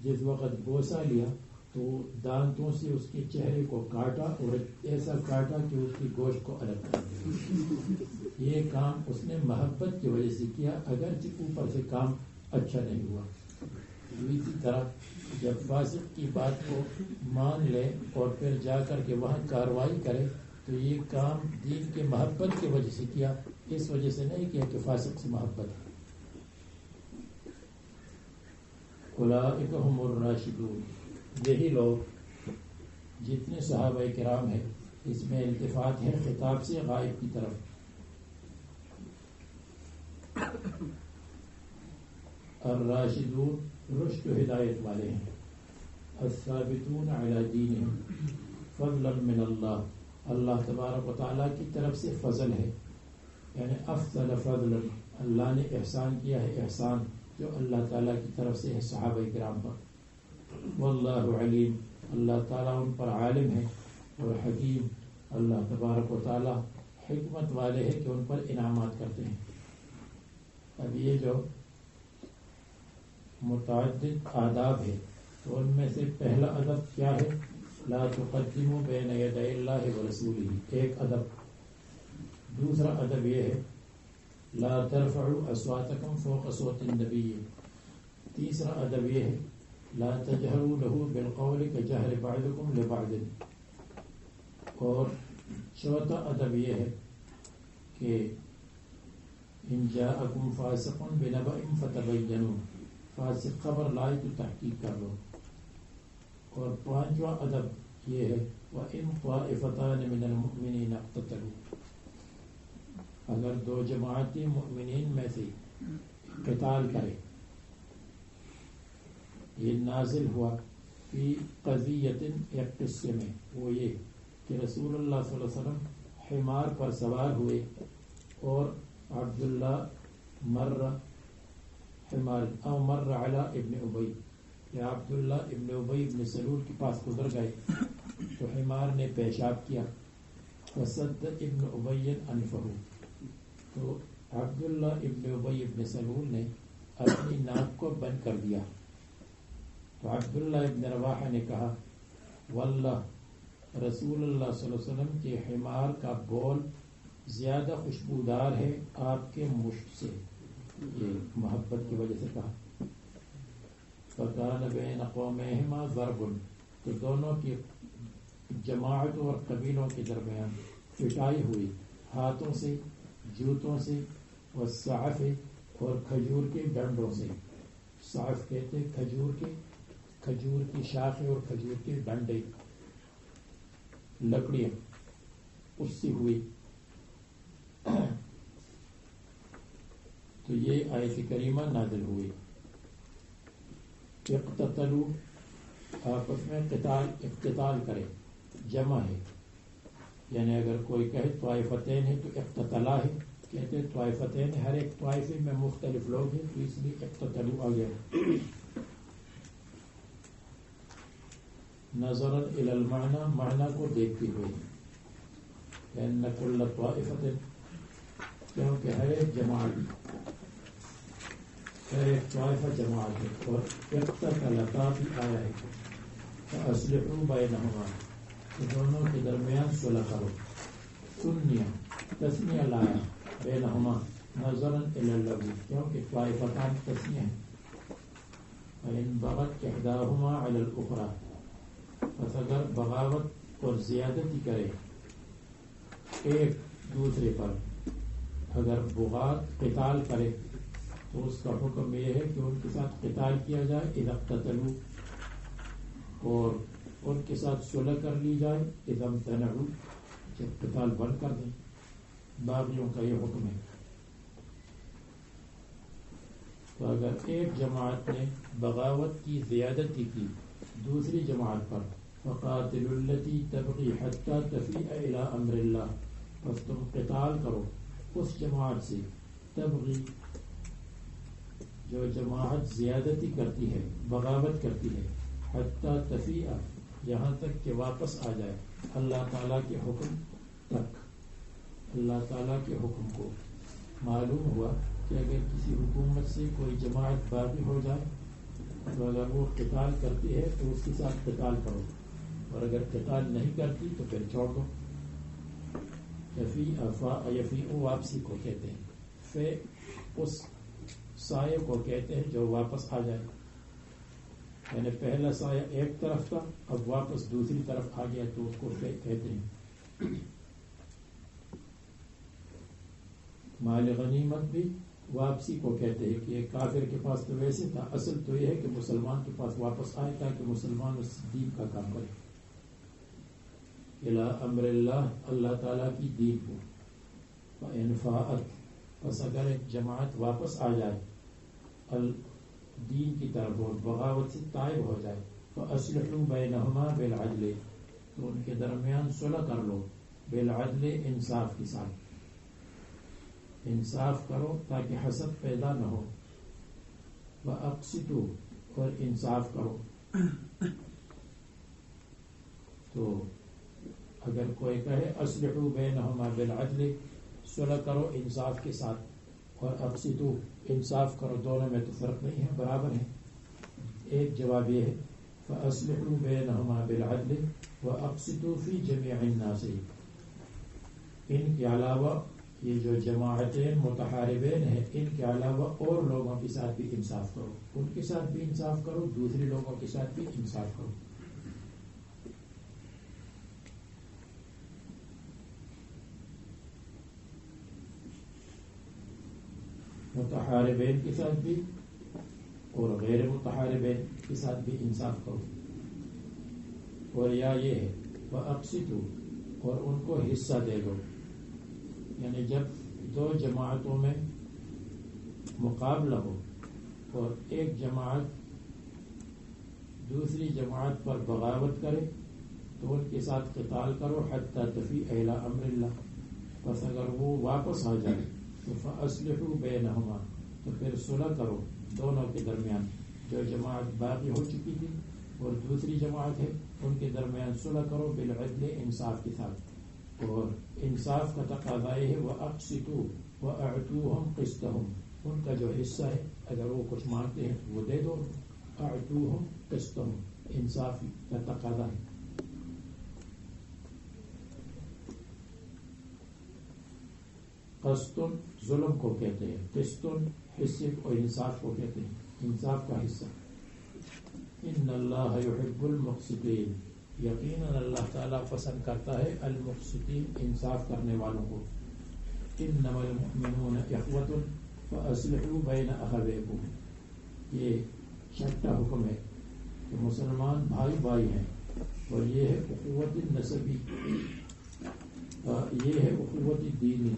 جس وقت بوسہ لیا تو دانتوں سے اس کے چہرے کو کاٹا اور ایسا کاٹا کہ اس کی گوشت کو الگ کر دیا۔ یہ کام اس نے محبت کی وجہ سے کیا، اگرچہ اوپر سے کام اچھا نہیں ہوا۔ اسی طرح جب فاسق کی بات کو مان لے اور پھر جا کر کے وہاں کارروائی کرے تو یہ کام دین کے محبت کی وجہ سے کیا، اس وجہ سے نہیں کیا کہ فاسق سے محبت ہے۔ اولئک هم الراشدون، یہی لوگ جتنے صحابہ کرام ہیں، اس میں التفات ہے خطاب سے غائب کی طرف۔ الراشدون رشد و ہدایت والے ہیں، الثابتون علی دینہم فضلا من اللہ، اللہ تبارک و تعالیٰ کی طرف سے فضل ہے، یعنی افضل فضلا، اللہ نے احسان کیا ہے، احسان جو اللہ تعالیٰ کی طرف سے ہے صحابہ کرام پر۔ واللہ علیم، اللہ تعالیٰ ان پر عالم ہے، اور حکیم، اللہ تبارک و تعالیٰ حکمت والے ہے کہ ان پر انعامات کرتے ہیں۔ اب یہ جو متعدد آداب ہے تو ان میں سے پہلا ادب کیا ہے؟ لا تقدموا بین یدی اللہ ورسولہ، ایک ادب۔ دوسرا ادب یہ ہے لا ترفعوا اصواتکم فوق صوت النبی۔ تیسرا ادب یہ ہے لا تجہروا له بالقول کجہر بعضکم لبعض۔ اور چوتھا ادب یہ ہے کہ ان جاءکم فاسق بنبأ فتبینوا، فاسق خبر لائے تو تحقیق کر لو۔ اور پانچواں ادب یہ ہے وَإِن طَائِفَتَانِ مِنَ الْمُؤْمِنِينَ اقْتَتَلُوا، اگر دو جماعتی مؤمنین میں سے قتال کرے۔ یہ نازل ہوا فی قضیت، ایک قصے میں، وہ یہ کہ رسول اللہ صلی اللہ علیہ وسلم حمار پر سوار ہوئے اور عبداللہ مر حمار او مر علی ابن ابی، یا عبداللہ ابن ابی ابن سلول کے پاس گزر گئے تو حمار نے پیشاب کیا، فسد ابن ابی انفہ، تو عبداللہ ابن ابی ابن سلول نے اپنی ناک کو بند کر دیا۔ تو عبداللہ ابن رواحہ نے کہا واللہ رسول اللہ صلی اللہ علیہ وسلم کے حمار کا بول زیادہ خوشبودار ہے آپ کے مشت سے، یہ محبت کی وجہ سے کہا۔ فَكَانَ بَيْنَ قَوْمَيْهِمَا ضَرْبٌ، تو دونوں کی جماعتوں اور قبیلوں کے درمیان پٹائی ہوئی، ہاتھوں سے، جوتوں سے، والسعف، اور کھجور کے ڈنڈوں سے۔ سعف کہتے کھجور کی شاخیں اور کھجور کے ڈنڈے، لکڑیاں، اس سے ہوئی۔ تو یہ آیت کریمہ نازل ہوئی۔ اقتتلوا، آپس میں اقتتال کرے، جمع ہے، یعنی اگر کوئی کہے طائفتین ہے تو اقتتلا ہے، کہتے ہیں طائفتین، ہر ایک طائفے میں مختلف لوگ ہیں تو اس لیے اقتتلوا آ گیا۔ نظرا الی المعنی، معنی کو دیکھتے ہوئے، لأن کل طائفۃ، کیونکہ ہر ایک جماعت، ہر ایک طائفہ جماعت ہے، اور اقتتلتا بھی آیا ہے فاصلحوا بینہما، تو دونوں کے درمیان صلح کرو۔ سنیہ، تسنیہ لایا، بینہما نظرا الی اللغو، کیونکہ طائفتان تسنیہ ہیں۔ فإن بغت احداہما علی الاخری، پس اگر بغاوت اور زیادتی کرے ایک دوسرے پر، اگر بغات قتال کرے تو اس کا حکم یہ ہے کہ ان کے ساتھ قتال کیا جائے، اذا اقتتلوا، اور ان کے ساتھ صلح کر لی جائے، اذا امتنعوا، جب قتال بند کر دیں۔ باغیوں کا یہ حکم ہے۔ تو اگر ایک جماعت نے بغاوت کی، زیادتی کی دوسری جماعت پر، فقاتلوا التی تبغی حتی تفیء الی امر اللہ، پس تم قتال کرو اس جماعت سے، تبغی، جو جماعت زیادتی کرتی ہے، بغاوت کرتی ہے، حتی تفیع، یہاں تک کہ واپس آ جائے اللہ تعالیٰ کے حکم تک. اللہ تعالیٰ کے حکم کو معلوم ہوا کہ اگر کسی حکومت سے کوئی جماعت باغی ہو جائے تو اگر وہ قتال کرتی ہے تو اس کے ساتھ قتال کرو، اور اگر قتال نہیں کرتی تو پھر چھوڑ دو. یفیع واپسی کو کہتے ہیں. فے اس سایہ کو کہتے ہیں جو واپس آ جائے، یعنی پہلا سایہ ایک طرف تھا اب واپس دوسری طرف آ گیا تو اس کو فے کہتے ہیں. مال غنیمت بھی واپسی کو کہتے ہیں کہ ایک کافر کے پاس تو ویسے تھا، اصل تو یہ ہے کہ مسلمان کے پاس واپس آئے تاکہ مسلمان اس دین کا کام کرے. الی امر اللہ، اللہ تعالیٰ کی دین کو. فإن فاءت، پس اگر ایک جماعت واپس آ جائے دین کی طرف اور بغاوت سے تائب ہو جائے، فأصلحوا بینہما بالعدل، تو ان کے درمیان صلح کر لو، بالعدل انصاف کے ساتھ. انصاف کرو تاکہ حسد پیدا نہ ہو. وَأَقْسِطُوا، اور انصاف کرو. تو اگر کوئی کہے اصلحوا بینہما بالعدل، صلح کرو انصاف کے ساتھ، اور اقسطوا انصاف کرو، دونوں میں تو فرق نہیں ہے، برابر ہے. ایک جواب یہ ہے فأصلحوا بینہما بالعدل وأقسطوا فی جمیع الناس. ان کے علاوہ یہ جو جماعتیں متحاربین ہیں ان کے علاوہ اور لوگوں کے ساتھ بھی انصاف کرو، ان کے ساتھ بھی انصاف کرو، دوسرے لوگوں کے ساتھ بھی انصاف کرو. متحاربین کے ساتھ بھی اور غیر متحاربین کے ساتھ بھی انصاف کرو. اور یا یہ ہے وَأَقْسِطُوا، اور ان کو حصہ دے دو. یعنی جب دو جماعتوں میں مقابلہ ہو اور ایک جماعت دوسری جماعت پر بغاوت کرے تو ان کے ساتھ قتال کرو حتی تفیء الی امر اللہ. بس اگر وہ واپس آ جائے تو فأصلحوا بینہما، تو پھر صلح کرو دونوں کے درمیان. جو جماعت باقی ہو چکی تھی اور دوسری جماعت ہے ان کے درمیان صلح کرو بالعدل انصاف کے ساتھ. اور انصاف کا تقاضا ہے وَأَقْسِطُوا وَأَعْطُوهُمْ قِسْطَهُمْ، ان کا جو حصہ ہے اگر وہ کچھ مانگتے ہیں وہ دے دو. اعطوہم قسطہم، انصاف کا تقاضا ہے. قسط ظلم کو کہتے ہیں، قسط حصے اور انصاف کو کہتے ہیں، انصاف کا حصہ. ان اللہ یحب المقسطین، یقیناً اللہ تعالیٰ پسند کرتا ہے المقسطین، انصاف کرنے والوں کو. انما المؤمنون اخوۃ فاصلحوا بین اخویکم، یہ چھٹا حکم ہے کہ مسلمان بھائی بھائی ہیں. اور یہ ہے اخوت نسبی، یہ ہے اخوت دینی.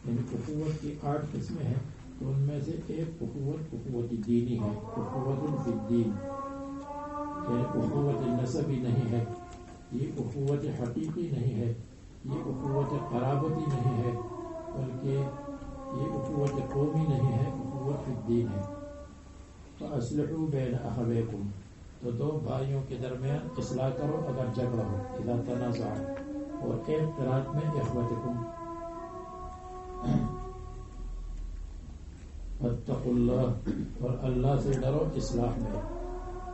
یعنی اخوت کی 8 قسمیں ہیں تو ان میں سے ایک اخوت دینی ہے، اخوت فی الدین. یہ اخوت نسبی نہیں ہے، یہ اخوت حقیقی نہیں ہے، یہ اخوت قرابتی نہیں ہے، بلکہ یہ اخوت قومی نہیں ہے، اخوت فی الدین ہے. فاصلحوا بین اخویکم، تو دو بھائیوں کے درمیان اصلاح کرو اگر جھگڑا ہو، اذا تنازع. اور ایک قرات میں اخوتکم. واتقوا اللہ، اور اللہ سے ڈرو اصلاح میں،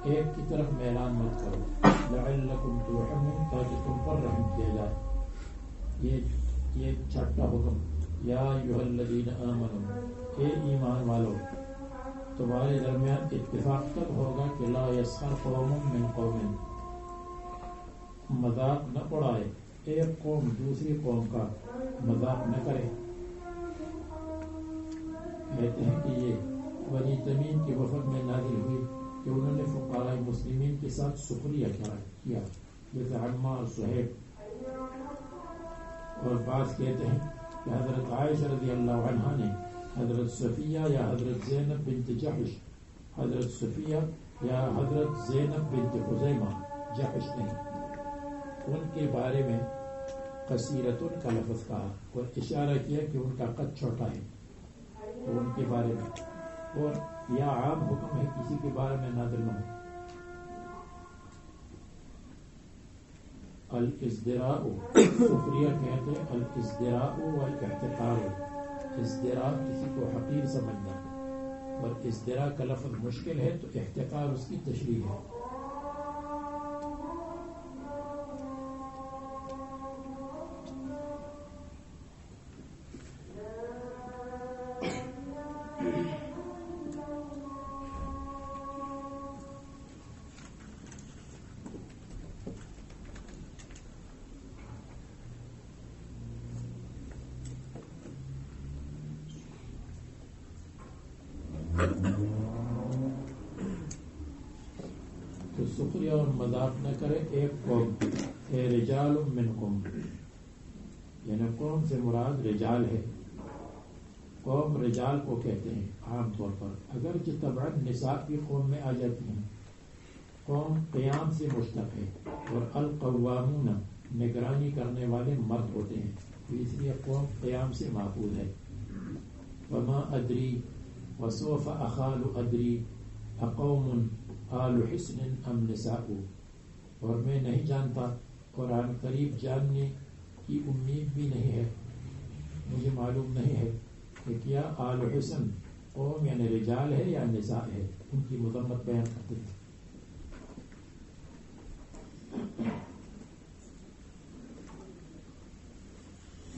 ایک کی طرف میلان مت کرو. لعلکم ترحمون، تاکہ تم پر رحم کیا جائے. یہ چھٹا حکم. یا ایھا الذین آمنوا، اے ایمان والو، تمہارے درمیان اتفاق تب ہوگا کہ لا یسخر قوم من قوم، مذاق نہ اڑائے ایک قوم دوسری قوم کا، مذاق نہ کرے. کہتے ہیں کہ یہ بنی تمیم کے وفد میں نازل ہوئی کہ انہوں نے فقراء مسلمین کے ساتھ سخریہ کیا، جیسے عمار، صہیب. اور بعض کہتے ہیں کہ حضرت عائشہ رضی اللہ عنہا نے حضرت صفیہ یا حضرت زینب بنت جحش، حضرت صفیہ یا حضرت زینب بنت خزیمہ، جحش نہیں، ان کے بارے میں قصیرتن کا لفظ کہا اور اشارہ کیا کہ ان کا قد چھوٹا ہے. تو ان کے بارے میں، اور یا عام حکم ہے کسی کے بارے میں نازل نہ ہو. الازدراء سخریہ کہتے ہیں الازدراء والاحتقار. ازدراء کسی کو حقیر سمجھنا اور ازدراء کا لفظ مشکل ہے تو احتقار اس کی تشریح ہے. تو سخریہ اور مذاق نہ کرے ایک قوم. اے رجال منکم، یعنی قوم سے مراد رجال ہے. قوم رجال کو کہتے ہیں عام طور پر، اگرچہ طبعاً نساء بھی قوم میں آ جاتی ہیں. قوم قیام سے مشتق ہے اور القوامون نگرانی کرنے والے مرد ہوتے ہیں، اس لیے قوم قیام سے ماخوذ ہے. وما ادری وسوف اخال ادری اقوم آل حسن ام نساء، اور میں نہیں جانتا اور عن قریب جاننے کی امید بھی نہیں ہے، مجھے معلوم نہیں ہے کہ کیا آل حسن قوم یعنی رجال ہے یا نساء ہے. ان کی مذمت بیان کرتے ہیں.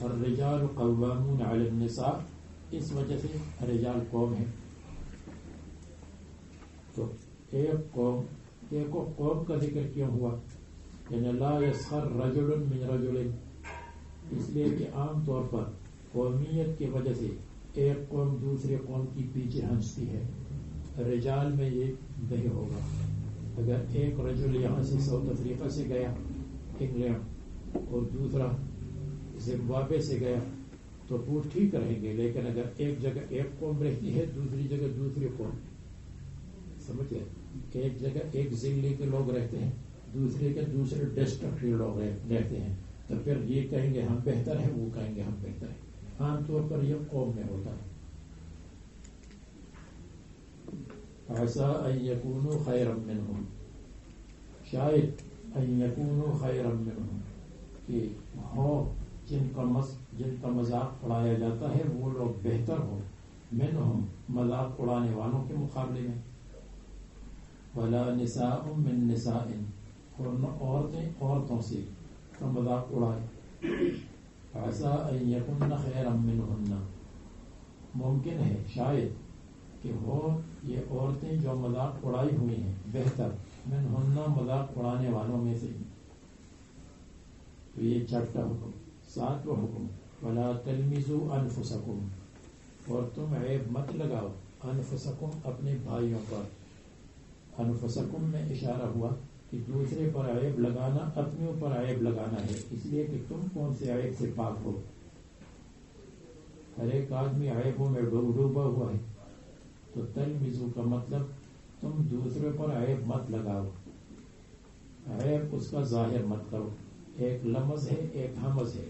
الرجال قوامون علی النساء، اس وجہ سے رجال قوم ہے. تو ایک قوم کا ذکر کیوں ہوا؟ یعنی لا یسخر رجل من رجل، اس لیے کہ عام طور پر قومیت کی وجہ سے ایک قوم دوسرے قوم کی پیچھے ہنستی ہے. رجال میں یہ نہیں ہوگا. اگر ایک رجل یہاں سے ساؤتھ افریقہ سے گیا انگلینڈ اور دوسرا زمبابوے سے گیا تو وہ ٹھیک رہیں گے، لیکن اگر ایک جگہ ایک قوم رہتی ہے دوسری جگہ دوسری قوم، سمجھ گئے؟ ایک جگہ ایک ضلع کے لوگ رہتے ہیں، دوسرے کے دوسرے ڈسٹرکٹ کے لوگ رہتے ہیں، تو پھر یہ کہیں گے ہم بہتر ہیں، وہ کہیں گے ہم بہتر ہیں. عام طور پر یہ قوم میں ہوتا ہے. عسى ان يكونوا خيرا منهم، شاید ان يكونوا خيرا منهم، کہ ہو جن کا مذاق اڑایا جاتا ہے وہ لوگ بہتر ہو، منهم مذاق اڑانے والوں کے مقابلے میں. ولا نساء من نساء، اور نہ عورتیں عورتوں سے کا مذاق اڑائے. عسى ان يكن خيرا منهن، ممکن ہے شاید کہ ہو یہ عورتیں جو مذاق اڑائی ہوئی ہیں بہتر، منہن مذاق اڑانے والوں میں سے. تو یہ چھٹا حکم. ساتواں حکم ولا تلمزوا انفسکم، اور تم عیب مت لگاؤ انفسکم اپنے بھائیوں پر. انفسکم میں اشارہ ہوا کہ دوسرے پر عیب لگانا اپنے اوپر عیب لگانا ہے، اس لیے کہ تم کون سے عیب سے پاک ہو. ہر ایک آدمی عیبوں میں ڈوبا ہوا ہے. تو تلمزو کا مطلب تم دوسرے پر عیب مت لگاؤ، عیب اس کا ظاہر مت کرو. ایک لمز ہے ایک ہمز ہے.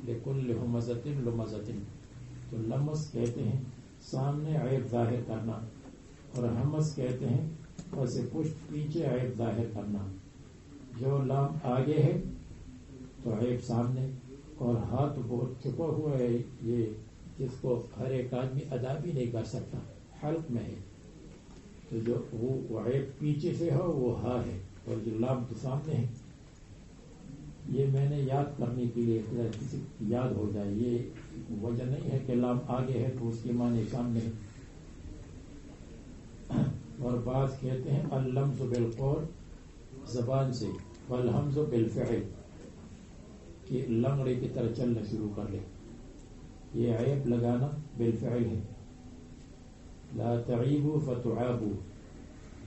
لکل ہمزۃ لمزۃ، تو لمز کہتے ہیں سامنے عیب ظاہر کرنا، اور ہمز کہتے ہیں پس پشت پیچھے عیب ظاہر کرنا. جو لام آگے ہے تو عیب سامنے، اور ہاتھ بہت چھپا ہوا ہے یہ جس کو ہر ایک آدمی ادا بھی نہیں کر سکتا، حلق میں ہے. تو جو وہ عیب پیچھے سے ہو وہ ہاں ہے، اور جو لام تو سامنے ہے. یہ میں نے یاد کرنے کے لیے کسی یاد ہو جائے، یہ وجہ نہیں ہے کہ لام آگے ہے تو اس کے معنی سامنے ہے. اور بعض کہتے ہیں اللمز بالقول، زبان سے، والحمز بالفعل، کہ لنگڑے کی طرح چلنا شروع کر لے. یہ عیب لگانا بالفعل ہے. لا تعیبوا فتعابوا،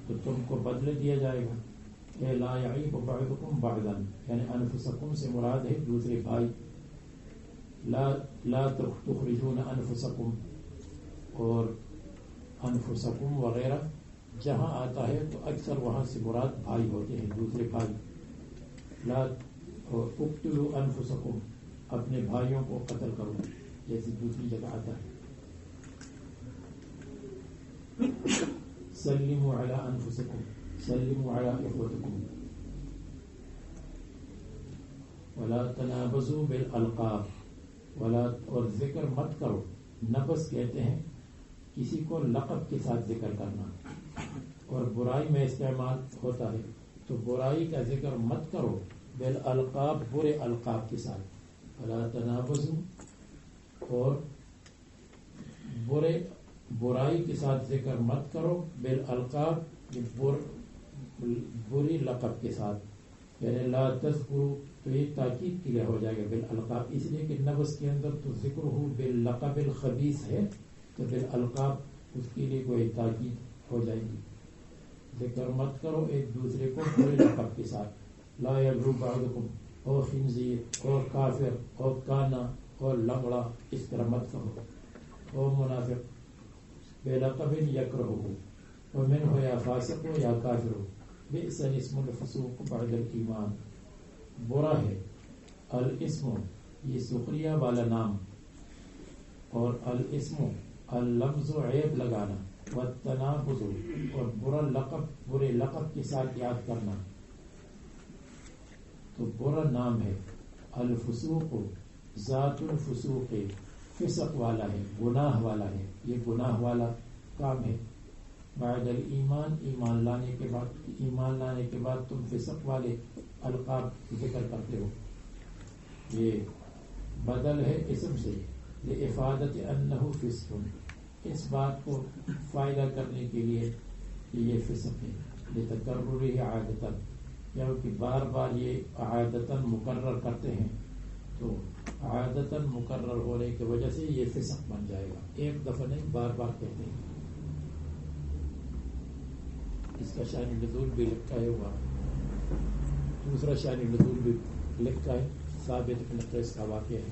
تو تم کو بدلہ دیا جائے گا. کہ لا یعیب بعضکم بعضا، یعنی انفسکم سے مراد ہے دوسرے بھائی. لا تخرجون انفسکم، اور انفسکم وغیرہ جہاں آتا ہے تو اکثر وہاں سے مراد بھائی ہوتے ہیں، دوسرے بھائی. لا اقتلوا انفسکم، اپنے بھائیوں کو قتل کرو، جیسے دوسری جگہ آتا ہے. سلموا علی انفسکم، سلموا علی اخوتکم. ولا تنابزوا بالالقاب ولا اور ذکر مت کرو. نبز کہتے ہیں کسی کو لقب کے ساتھ ذکر کرنا اور برائی میں استعمال ہوتا ہے. تو برائی کا ذکر مت کرو بالالقاب برے القاب کے ساتھ. ولا تنابزوا اور برائی کے ساتھ ذکر مت کرو بالالقاب بری لقب کے ساتھ. یعنی لا تذکروا تو یہ تاکید کے لیے ہو جائے گا بالالقاب اس لیے کہ نفس کے اندر تو ذکر ہو باللقب الخبیث ہے تو بالالقاب اس کے لیے کوئی تاکید ہو جائے گی. ذکر مت کرو ایک دوسرے کو برے لقب کے ساتھ. لا یغرو بعضکم اور خنزیر اور کافر اور کانا اور لنگڑا اس طرح مت کرو اور منافق بے لقب یکرہو ومنہ یا فاسق ہو یا کافر ہو. بئس الاسم الفسوق بعد الایمان برا ہے الاسم یہ سخریہ والا نام اور الاسم اللمز عیب لگانا والتنابز اور برا لقب برے لقب کے ساتھ یاد کرنا تو برا نام ہے. الفسوق ذات الفسوق فسق والا ہے گناہ والا ہے یہ گناہ والا کام ہے. بعد الایمان ایمان لانے کے بعد تم فسق والے القاب ذکر کرتے ہو. یہ بدل ہے اسم سے لافادۃ انہ فسق اس بات کو فائدہ کرنے کے لیے کہ یہ فسق ہے. لتکررہ عادتاً کیونکہ بار بار یہ عادتاً مقرر کرتے ہیں تو عادتاً مقرر ہونے کی وجہ سے یہ فسق بن جائے گا. ایک دفعہ نہیں بار بار کہتے ہیں. اس کا شان نزول بھی لکھا ہے ہوا دوسرا شان نزول بھی لکھا ہے ثابت بن قیس کا واقعہ ہے.